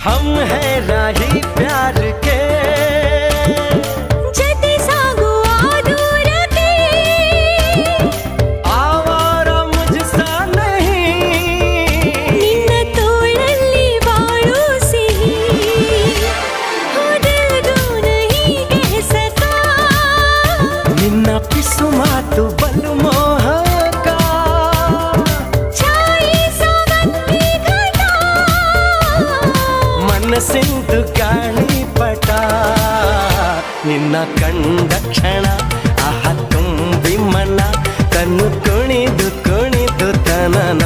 हम है राही प्यार के जति सागुआ दूर के आवारा मुझसा नहीं ನಿನ್ನ ತೋಳಲ್ಲಿ ಬಾಳು ಸಿಹಿ हो दिल दो नहीं कह सका ನಿನ್ನ ಪಿಸು ಮಾತು ಬಲು ಮೋಹಕ छाई सावंती घटा ಮನಸ್ಸಿಂದು ಗಾಳಿಪಟ ನಿನ್ನ ಕಂಡ ಕ್ಷಣ ಆಹ ತುಂಬಿ ಮನ ತನ್ನು ಕುಣಿದು ಕುಣಿದು ತನನ